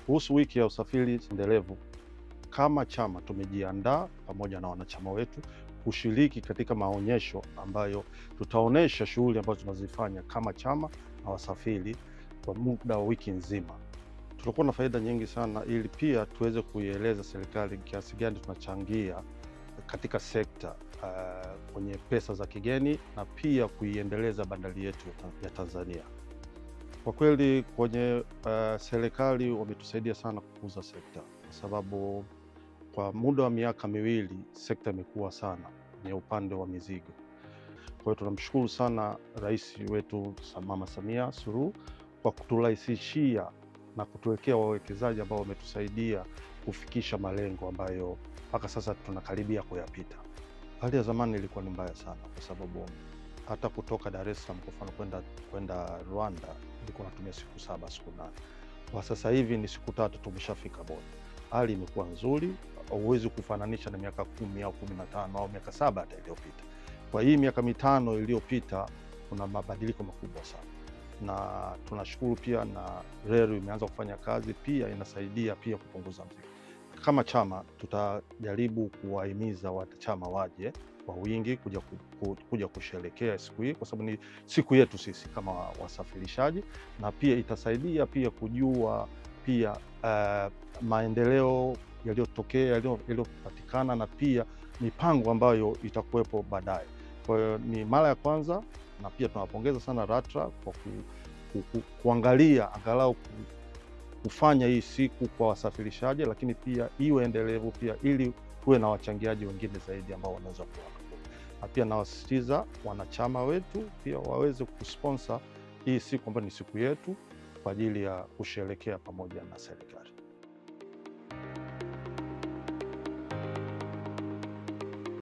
Kuhusu wiki ya usafiri endelevu, kama chama tumejiandaa pamoja na wanachama wetu kushiriki katika maonyesho ambayo tutaonesha shughuli ambazo tunazifanya kama chama na wasafiri kwa muda wa wiki nzima. Tutakuwa na faida nyingi sana, ili pia tuweze kuieleza serikali kiasi gani tunachangia katika sekta kwenye pesa za kigeni na pia kuiendeleza bandari yetu ya Tanzania. Kwa kweli kwenye serikali wametusaidia sana kukuza sekta, kwa sababu kwa muda wa miaka miwili sekta imekuwa sana kwenye upande wa mizigo. Kwa hiyo tunamshukuru sana Rais wetu Mama Samia Suluhu kwa kuturahisishia na kutuwekea wawekezaji ambao wametusaidia kufikisha malengo ambayo mpaka sasa tunakaribia kuyapita. Hali ya zamani ilikuwa ni mbaya sana, kwa sababu hata kutoka Dar es Salaam kwa mfano kwenda Rwanda ilikuwa natumia siku 7 siku 8. Kwa sasa hivi ni siku 3 tumeshafika Boni. Hali imekuwa nzuri, huwezi kufananisha na miaka 10 au 15 au miaka 7 hata iliyopita. Kwa hii miaka 5 iliyopita kuna mabadiliko makubwa sana, na tunashukuru pia na reli imeanza kufanya kazi, pia inasaidia pia kupunguza mzigo. Kama chama tutajaribu kuwahimiza wanachama waje kwa wingi kuja kusherehekea siku hii, kwa sababu ni siku yetu sisi kama wasafirishaji, na pia itasaidia pia kujua pia maendeleo yaliyotokea, yaliyopatikana, na pia mipango ambayo itakuwepo baadaye. Kwa hiyo ni mara ya kwanza, na pia tunawapongeza sana LATRA kwa kuangalia angalau kufanya hii siku kwa wasafirishaji, lakini pia iwe endelevu pia, ili tuwe na wachangiaji wengine zaidi ambao wanaweza kuwa. Na pia nawasisitiza wanachama wetu pia waweze kusponsor hii siku ambayo ni siku yetu kwa ajili ya kusherehekea pamoja na serikali.